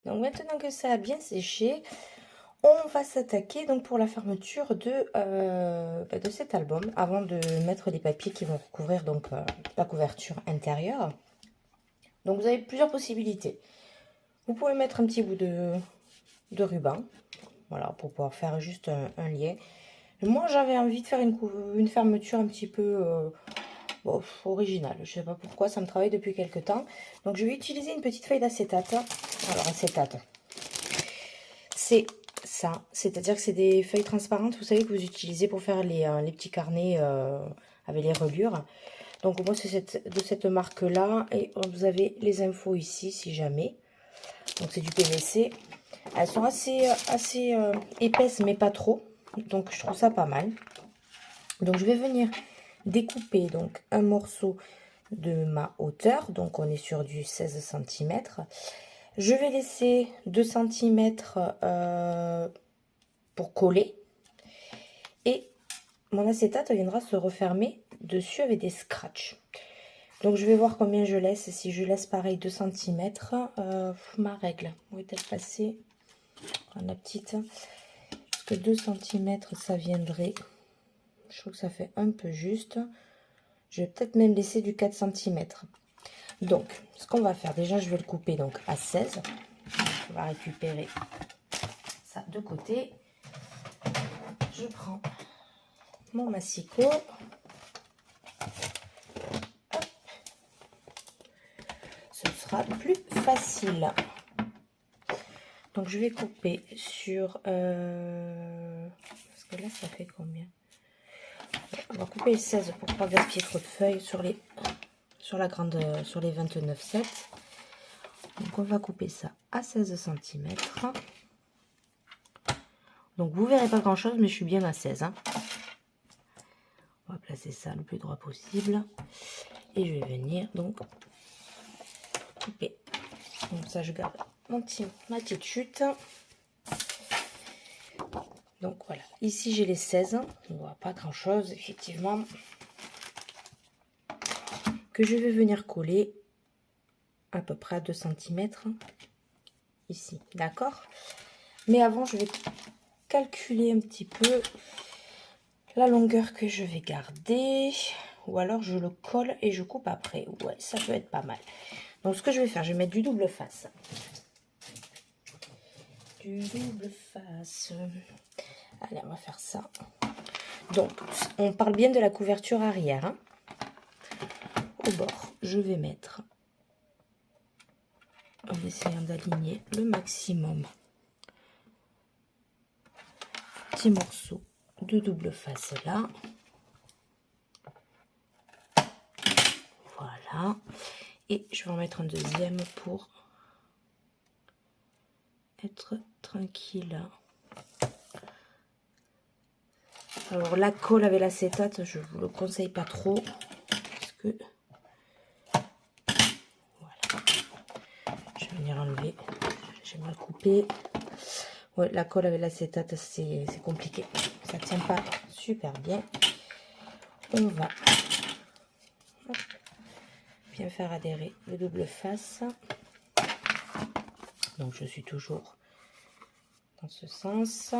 Donc maintenant que ça a bien séché, on va s'attaquer donc pour la fermeture de cet album, avant de mettre les papiers qui vont recouvrir donc la couverture intérieure. Donc vous avez plusieurs possibilités. Vous pouvez mettre un petit bout de ruban, voilà, pour pouvoir faire juste un lien. Moi j'avais envie de faire une fermeture un petit peu originale. Je sais pas pourquoi, ça me travaille depuis quelques temps. Donc je vais utiliser une petite feuille d'acétate. Alors acétate, c'est ça, c'est-à-dire que c'est des feuilles transparentes, vous savez, que vous utilisez pour faire les petits carnets avec les reliures. Donc moi c'est de cette marque là, et vous avez les infos ici si jamais. Donc c'est du PVC. Elles sont assez épaisses mais pas trop, donc je trouve ça pas mal. Donc je vais venir découper donc un morceau de ma hauteur, donc on est sur du 16 cm. Je vais laisser 2 cm pour coller, et mon acétate viendra se refermer dessus avec des scratchs. Donc je vais voir combien je laisse. Si je laisse pareil 2 cm, ma règle, où est-elle passée? La petite, parce que 2 cm ça viendrait, je trouve que ça fait un peu juste. Je vais peut-être même laisser du 4 cm. Donc ce qu'on va faire, déjà je vais le couper donc à 16. On va récupérer ça de côté. Je prends mon massicot. Hop. Ce sera plus facile. Donc je vais couper sur parce que là ça fait combien? On va couper les 16 pour pas gaspiller trop de feuilles sur les 29,7. Donc on va couper ça à 16 cm. Donc vous verrez pas grand chose, mais je suis bien à 16 hein. On va placer ça le plus droit possible, et je vais venir donc couper. Donc ça je garde ma petite chute. Donc voilà, ici j'ai les 16, on voit pas grand chose effectivement, que je vais venir coller à peu près à 2 cm ici, d'accord. Mais avant je vais calculer un petit peu la longueur que je vais garder, ou alors je le colle et je coupe après. Ouais, ça peut être pas mal. Donc ce que je vais faire, je vais mettre du double face. Du double face. Allez, on va faire ça. Donc, on parle bien de la couverture arrière. Hein. Au bord, je vais mettre, en essayant d'aligner le maximum, petit morceau de double face là. Voilà. Et je vais en mettre un deuxième pour être tranquille. Alors la colle avec l'acétate, je vous le conseille pas trop, parce que voilà, je vais venir enlever, j'ai mal coupé. Ouais, la colle avec l'acétate c'est compliqué, ça tient pas super bien. On va bien faire adhérer le double face. Donc je suis toujours dans ce sens,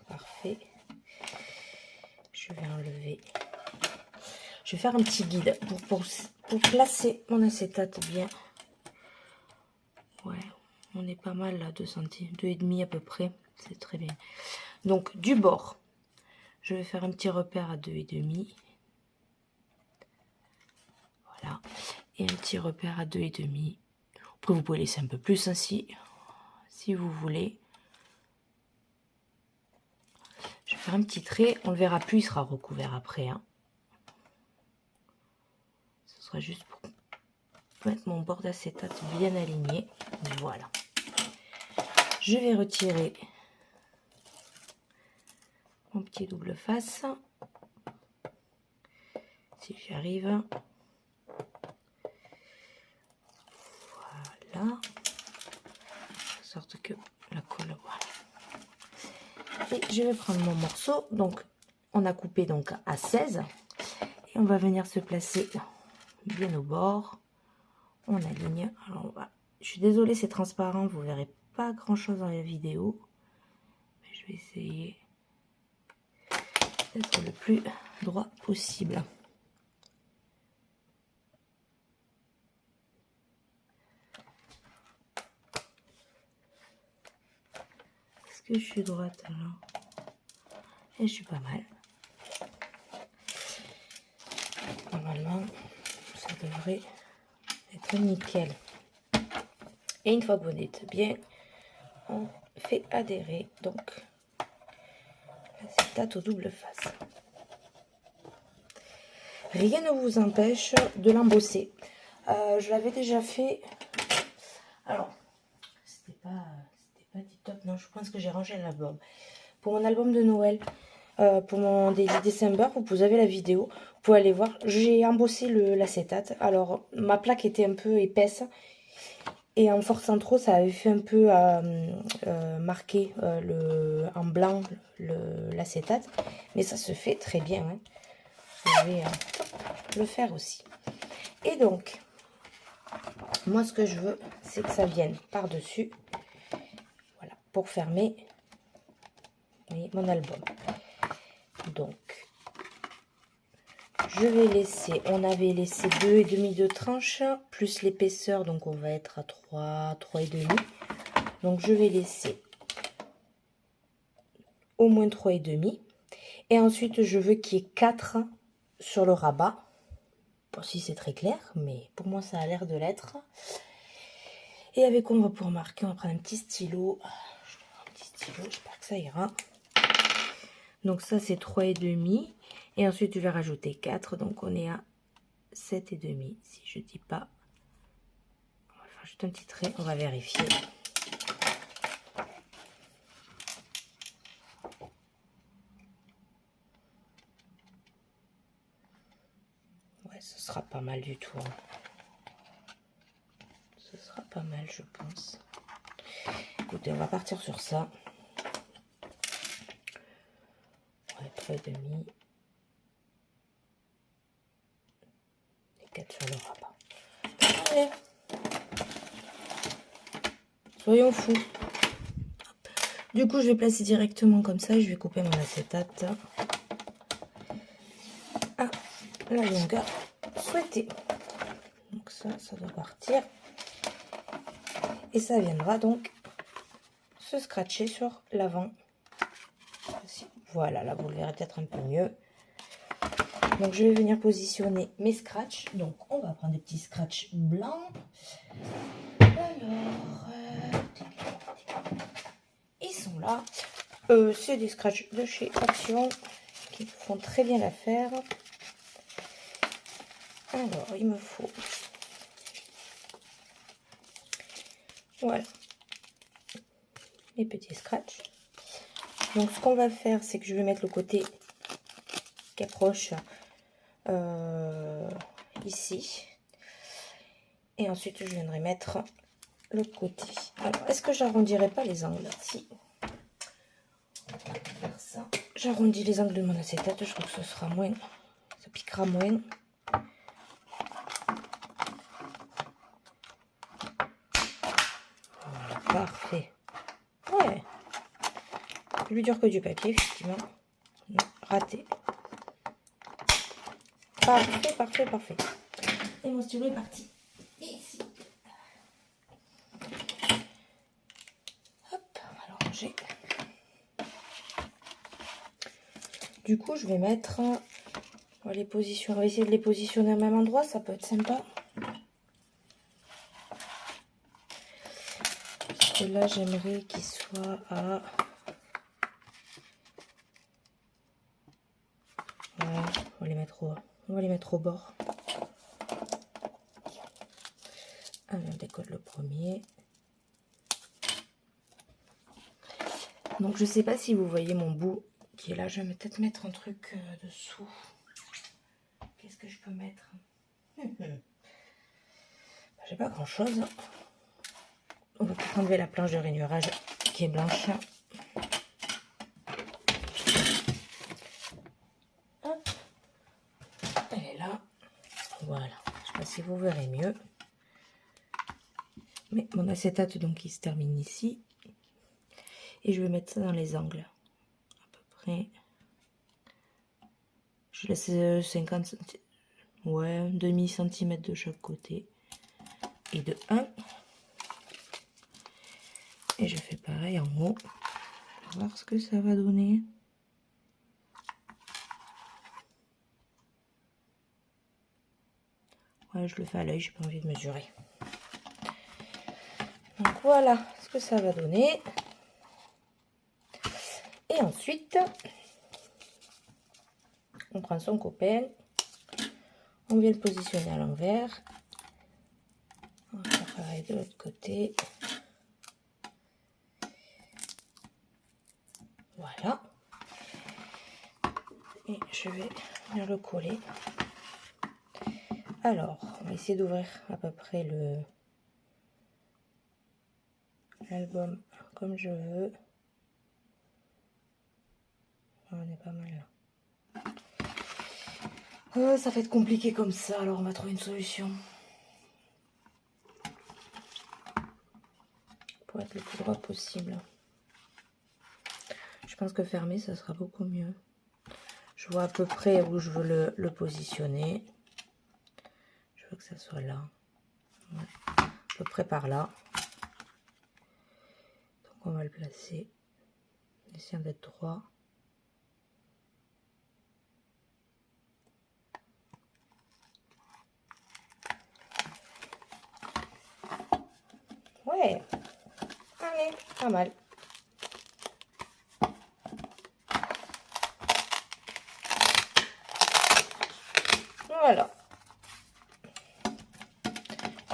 parfait. Je vais enlever, je vais faire un petit guide pour placer mon acétate bien. Ouais, on est pas mal là, 2 cm, 2,5 à peu près, c'est très bien. Donc du bord, je vais faire un petit repère à 2,5. Voilà, et un petit repère à 2,5. Après vous pouvez laisser un peu plus ainsi, si vous voulez. Je vais faire un petit trait, on le verra plus, il sera recouvert après. Hein. Ce sera juste pour mettre mon bord d'acétate bien aligné. Voilà. Je vais retirer mon petit double face. Si j'y arrive. Voilà. De sorte que la colle, voilà. Et je vais prendre mon morceau. Donc, on a coupé donc à 16. On va venir se placer bien au bord. On aligne. Alors on va Je suis désolée, c'est transparent, vous verrez pas grand chose dans la vidéo. Mais je vais essayer d'être le plus droit possible. Est-ce que je suis droite alors? Et je suis pas mal. Normalement, ça devrait être nickel. Et une fois que vous êtes bien, on fait adhérer donc l'acétate aux doubles faces. Rien ne vous empêche de l'embosser. Je l'avais déjà fait. Alors, c'était pas tip top. Non, je pense que j'ai rangé l'album. Pour mon album de Noël, pour mon Daily December, vous avez la vidéo. Vous pouvez aller voir. J'ai embossé l'acétate. Alors, ma plaque était un peu épaisse. Et en forçant trop, ça avait fait un peu marquer en blanc l'acétate. Mais ça se fait très bien. Hein. Je vais le faire aussi. Et donc, moi ce que je veux, c'est que ça vienne par-dessus. Voilà, pour fermer mon album. Donc, je vais laisser, on avait laissé 2,5 de tranche, plus l'épaisseur, donc on va être à 3,5. Donc je vais laisser au moins 3,5. Et ensuite, je veux qu'il y ait 4 sur le rabat. Bon, si c'est très clair, mais pour moi, ça a l'air de l'être. Et avec quoi on va pouvoir marquer? On va prendre un petit stylo. Je vais prendre un petit stylo, j'espère que ça ira. Donc ça, c'est 3,5. Et ensuite, je vais rajouter 4. Donc on est à 7,5. Si je dis pas. On va faire juste un petit trait. On va vérifier. Ouais, ce sera pas mal du tout. Hein. Ce sera pas mal, je pense. Écoutez, on va partir sur ça. Ouais, 3,5. Et 4 sur le rabat. Allez. Soyons fous. Du coup, je vais placer directement comme ça. Je vais couper mon acétate à la longueur souhaitée. Donc ça doit partir. Et ça viendra donc se scratcher sur l'avant. Voilà, là vous le verrez peut-être un peu mieux. Donc je vais venir positionner mes scratchs. Donc on va prendre des petits scratchs blancs. Alors, ils sont là. C'est des scratchs de chez Action qui font très bien l'affaire. Alors, il me faut... Voilà. Les petits scratchs. Donc, ce qu'on va faire, c'est que je vais mettre le côté qui approche ici. Et ensuite, je viendrai mettre le côté. Alors, est-ce que j'arrondirai pas les angles? Si. On va faire ça. J'arrondis les angles de mon acétate. Je trouve que ce sera moins... Ça piquera moins. Voilà, parfait. Ouais. Plus dur que du papier, effectivement. Non, raté. Parfait, parfait, parfait. Et mon stylo est parti. Ici. Hop, alors j'ai. Du coup, je vais mettre. On va les positionner. On va essayer de les positionner au même endroit, ça peut être sympa. Parce que là, j'aimerais qu'ils soient à. Voilà, on va les mettre au bord. Allez, on décolle le premier. Donc, je sais pas si vous voyez mon bout qui est là. Je vais peut-être mettre un truc dessous. Qu'est-ce que je peux mettre? J'ai pas grand chose. On va peut-être enlever la planche de rainurage qui est blanche. Hop. Elle est là. Voilà. Je sais pas si vous verrez mieux. Mais mon acétate, donc, il se termine ici. Et je vais mettre ça dans les angles. À peu près. Je laisse 50 cm. Ouais, demi centimètre de chaque côté. Et de 1. Et je fais pareil en haut. On va voir ce que ça va donner. Ouais, je le fais à l'œil, j'ai pas envie de mesurer. Donc voilà ce que ça va donner. Et ensuite, on prend son copain, on vient le positionner à l'envers. On va faire pareil de l'autre côté. Voilà. Et je vais venir le coller. Alors, on va essayer d'ouvrir à peu près l'album comme je veux. On est pas mal là. Ça va être compliqué comme ça, alors on va trouver une solution. Pour être le plus droit possible. Je pense que fermé, ça sera beaucoup mieux. Je vois à peu près où je veux le positionner. Je veux que ça soit là. Ouais. À peu près par là. Donc on va le placer. Essayons d'être droit. Ouais. Allez, pas mal. Voilà.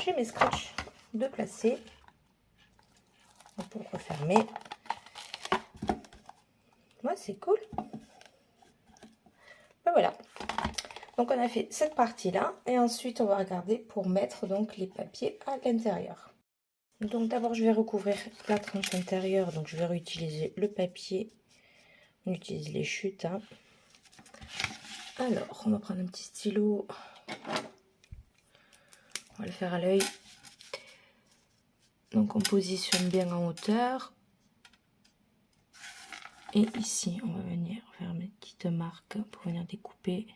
J'ai mes scratchs de placer. Pour refermer. Ouais, c'est cool. Ben voilà. Donc on a fait cette partie là et ensuite on va regarder pour mettre donc les papiers à l'intérieur. Donc d'abord je vais recouvrir la tranche intérieure, donc je vais réutiliser le papier. On utilise les chutes. Hein. Alors on va prendre un petit stylo. On va le faire à l'œil. Donc on positionne bien en hauteur. Et ici on va venir faire une petite marque pour venir découper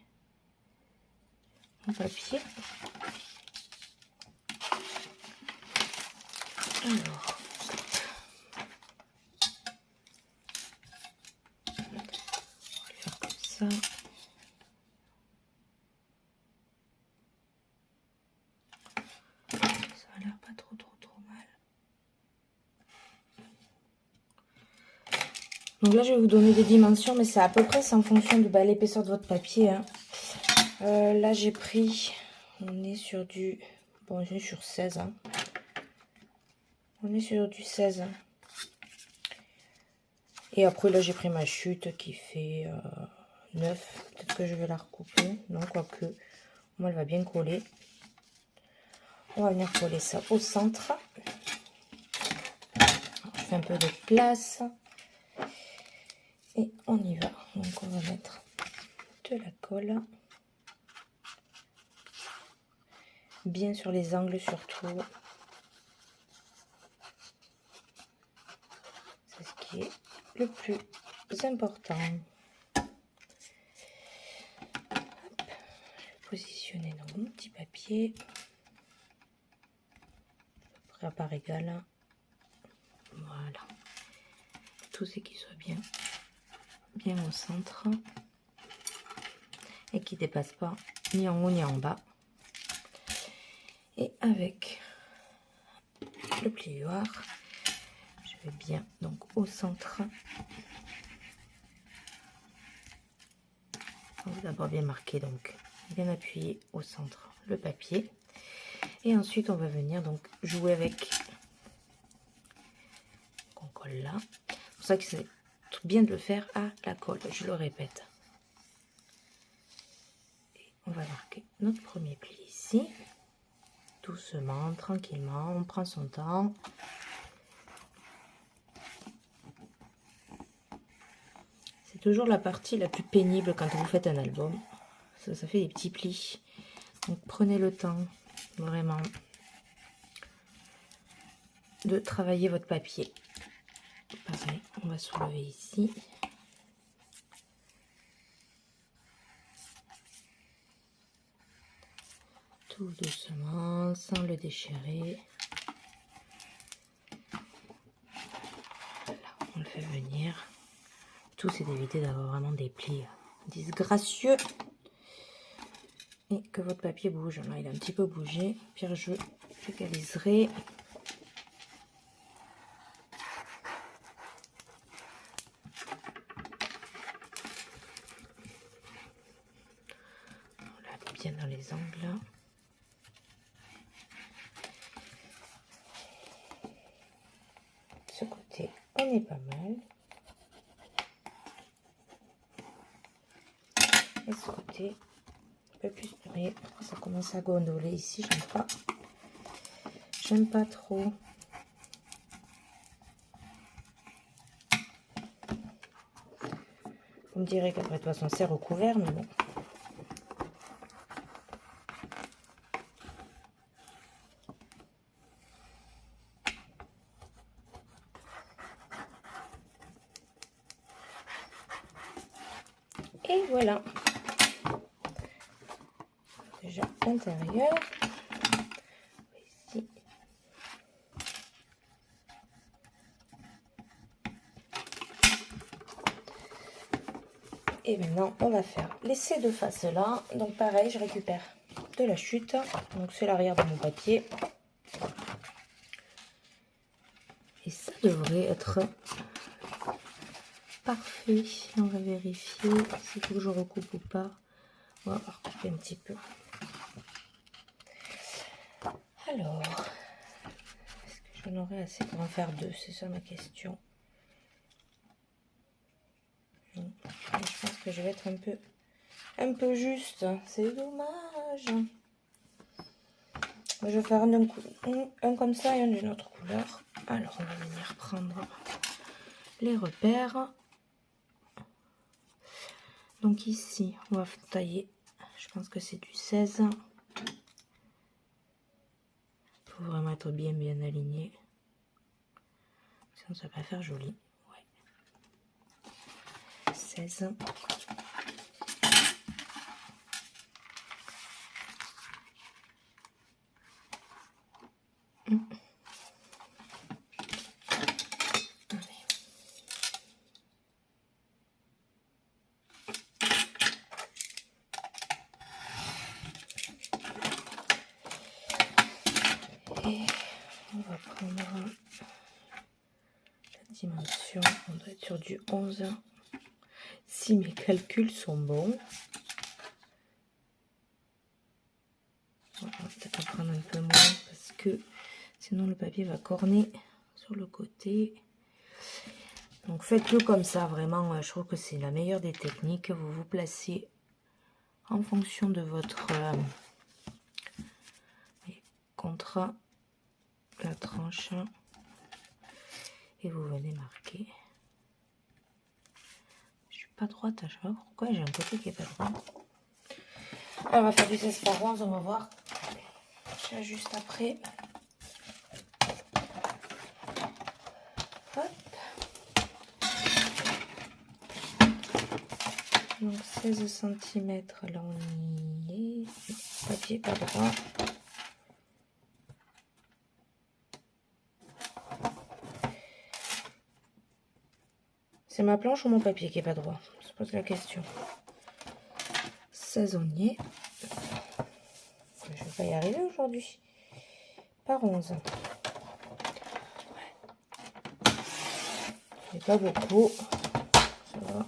mon papier. Alors, on va le faire comme ça. Ça a l'air pas trop mal. Donc là, je vais vous donner des dimensions, mais c'est à peu près, c'est en fonction de l'épaisseur de votre papier. Hein. Là, j'ai pris, on est sur du, bon, on est sur 16. Hein. On est sur du 16. Et après, là, j'ai pris ma chute qui fait 9. Peut-être que je vais la recouper. Non, quoique, moi, elle va bien coller. On va venir coller ça au centre. Alors, je fais un peu de place. Et on y va. Donc, on va mettre de la colle. Bien sur les angles surtout. C'est ce qui est le plus important. Hop. Je vais positionner donc mon petit papier. À part égale. Voilà. Tout ce qui soit bien au centre. Et qui ne dépasse pas ni en haut ni en bas. Et avec le plioir, je vais bien donc au centre. On va d'abord bien marquer, donc bien appuyer au centre le papier. Et ensuite, on va venir donc jouer avec. On colle là. C'est pour ça que c'est bien de le faire à la colle, je le répète. Et on va marquer notre premier pli ici. Doucement, tranquillement, on prend son temps. C'est toujours la partie la plus pénible quand vous faites un album. Ça fait des petits plis. Donc prenez le temps, vraiment. de travailler votre papier. Pareil, on va soulever ici. Tout doucement, sans le déchirer. Voilà, on le fait venir. Tout, c'est d'éviter d'avoir vraiment des plis disgracieux. Et que votre papier bouge. Là, il a un petit peu bougé. Puis je légaliserai. Voilà, bien dans les angles. Ce côté, on est pas mal. Et ce côté, un peu plus. Oui, ça commence à gondoler ici. J'aime pas. J'aime pas trop. Vous me direz qu'après, de toute façon, c'est recouvert, mais bon. Et voilà. Déjà l'intérieur. Ici. Et maintenant, on va faire ces deux faces-là. Donc pareil, je récupère de la chute. Donc c'est l'arrière de mon papier. Et ça devrait être parfait. On va vérifier s'il faut que je recoupe ou pas. On va recouper un petit peu. Alors, est-ce que j'en aurai assez pour en faire deux? C'est ça ma question. Je pense que je vais être un peu juste. C'est dommage. Je vais faire un comme ça et un d'une autre couleur. Alors, on va venir prendre les repères. Donc ici, on va tailler, je pense que c'est du 16. Il faut vraiment être bien aligné. Sinon, ça va pas faire joli. Ouais. 16. Et on va prendre la dimension, on doit être sur du 11. Si mes calculs sont bons, on va peut-être en prendre un peu moins parce que sinon le papier va corner sur le côté. Donc faites-le comme ça, vraiment, je trouve que c'est la meilleure des techniques. Vous vous placez en fonction de votre contre la tranche et vous venez marquer. Je suis pas droite, je sais pas pourquoi j'ai un côté qui est pas droit. Alors, on va faire du 16 par 11, on va voir. J'ajuste après. Hop. Donc 16 cm, là on y est. Papier pas droit. C'est ma planche ou mon papier qui est pas droit? Je pose la question. 16 on y est. Je vais pas y arriver aujourd'hui. Par 11. C'est pas beaucoup. Ça va.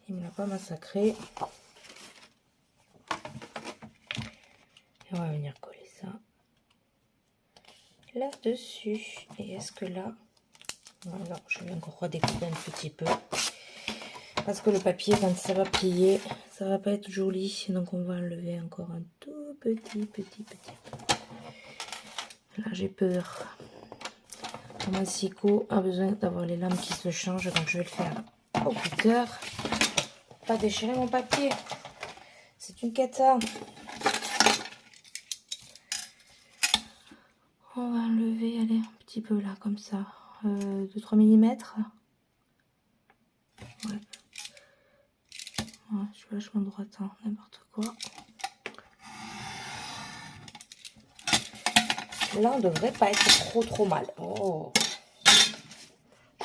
Il me l'a pas massacré. Et on va venir coller ça là-dessus. Et est-ce que là... Alors, je vais encore redécouper un petit peu. Parce que le papier, quand ça va plier, ça va pas être joli. Donc, on va enlever encore un tout petit. Là, j'ai peur. Mon massicot a besoin d'avoir les lames qui se changent. Donc, je vais le faire au cutter. Pas déchirer mon papier. C'est une cata. On va enlever, allez, un petit peu là, comme ça. 2-3 mm. Ouais. Ouais, je suis vachement droite, hein, n'importe quoi. Là, on devrait pas être trop mal. Oh,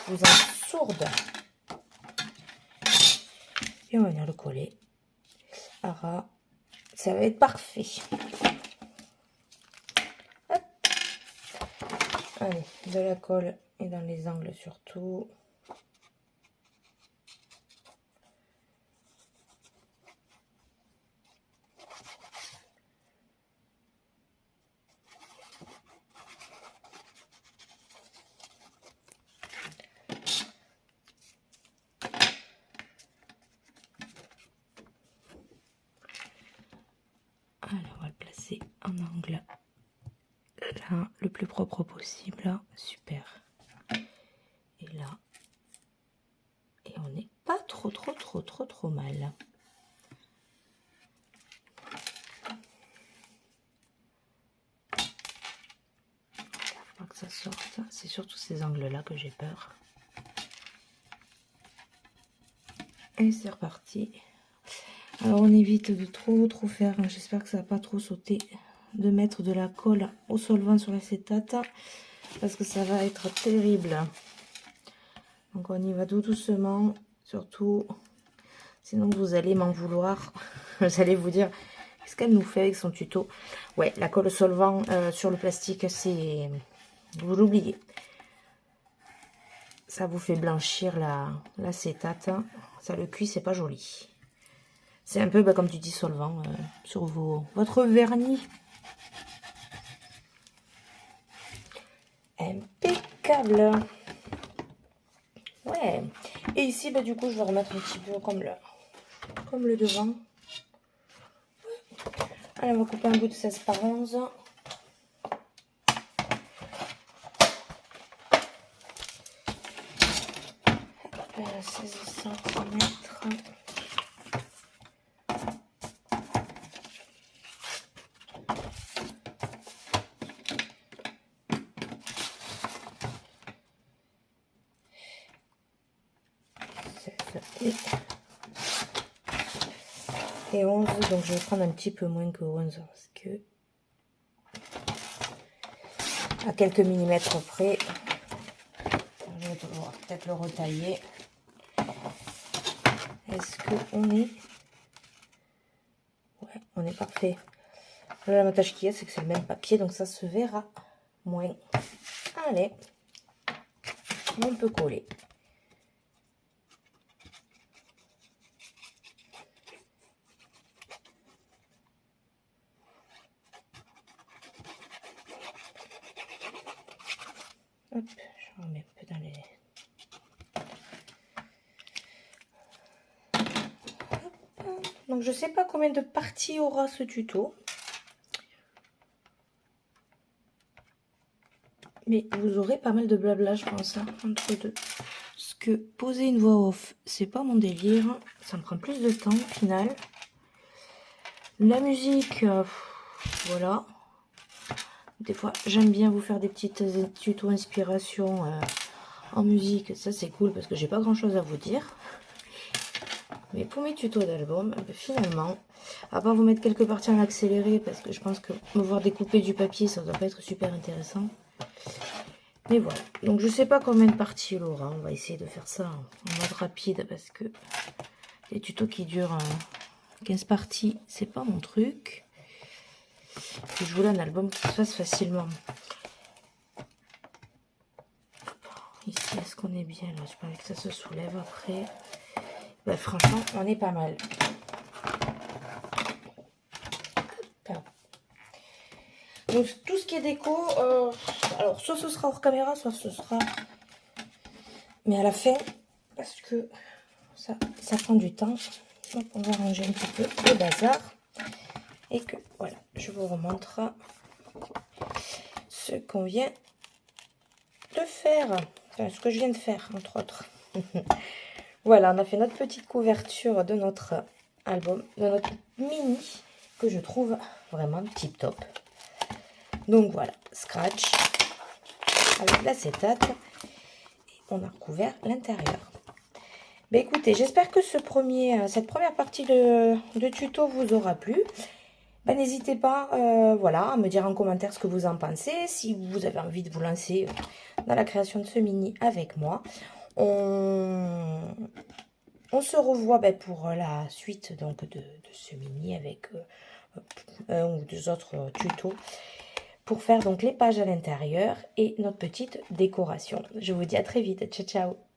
je vous en sourde. Et on va venir le coller. Alors, ça va être parfait. Hop. Allez, de la colle et dans les angles surtout. Alors, on va le placer en angle là, le plus propre possible. Super. Et là. Et on n'est pas trop mal. Faut pas que ça sorte. C'est surtout ces angles-là que j'ai peur. Et c'est reparti. Alors on évite de trop faire, j'espère que ça va pas trop sauter, de mettre de la colle au solvant sur l'acétate, parce que ça va être terrible. Donc on y va tout doucement, surtout, sinon vous allez m'en vouloir. Vous allez vous dire, qu'est-ce qu'elle nous fait avec son tuto? Ouais, la colle au solvant sur le plastique, c'est... vous l'oubliez. Ça vous fait blanchir l'acétate, ça le cuit, c'est pas joli. C'est un peu comme du dissolvant sur votre vernis. Impeccable. Ouais. Et ici, bah, du coup, je vais remettre un petit peu comme le devant. Allez, on va couper un bout de 16 par 11. Hop, 16 cm. Et 11, donc je vais prendre un petit peu moins que 11 parce que à quelques millimètres près, je vais devoir peut-être le retailler. Est-ce qu'on est... Ouais, on est parfait. L'avantage qu'il y a, c'est que c'est le même papier, donc ça se verra moins. Allez, on peut coller. Hop, je remets un peu dans les... Hop. Donc je sais pas combien de parties aura ce tuto. Mais vous aurez pas mal de blabla, je pense, hein, entre deux. Parce que poser une voix off, c'est pas mon délire. Ça me prend plus de temps au final. La musique, voilà. Des fois, j'aime bien vous faire des petites tutos inspiration en musique. Ça, c'est cool parce que j'ai pas grand chose à vous dire. Mais pour mes tutos d'album, finalement, à part vous mettre quelques parties en accéléré, parce que je pense que me voir découper du papier, ça doit pas être super intéressant. Mais voilà. Donc, je sais pas combien de parties il aura. On va essayer de faire ça en mode rapide parce que les tutos qui durent 15 parties, c'est pas mon truc. Et je voulais un album qui se fasse facilement. Ici, est-ce qu'on est bien là? Je pas envie que ça se soulève après. Ben, franchement, on est pas mal. Donc, tout ce qui est déco, alors, soit ce sera hors caméra, soit ce sera... Mais à la fin, parce que ça prend du temps. Donc, on va ranger un petit peu le bazar. Et que, voilà, je vous remontre ce qu'on vient de faire. Enfin, ce que je viens de faire, entre autres. Voilà, on a fait notre petite couverture de notre album, de notre mini, que je trouve vraiment tip top. Donc voilà, scratch. avec de l'acétate. Et on a recouvert l'intérieur. Ben écoutez, j'espère que cette première partie de tuto vous aura plu. Ben, n'hésitez pas voilà, à me dire en commentaire ce que vous en pensez. Si vous avez envie de vous lancer dans la création de ce mini avec moi. On se revoit pour la suite donc, de ce mini avec un ou deux autres tutos pour faire donc les pages à l'intérieur et notre petite décoration. Je vous dis à très vite. Ciao, ciao!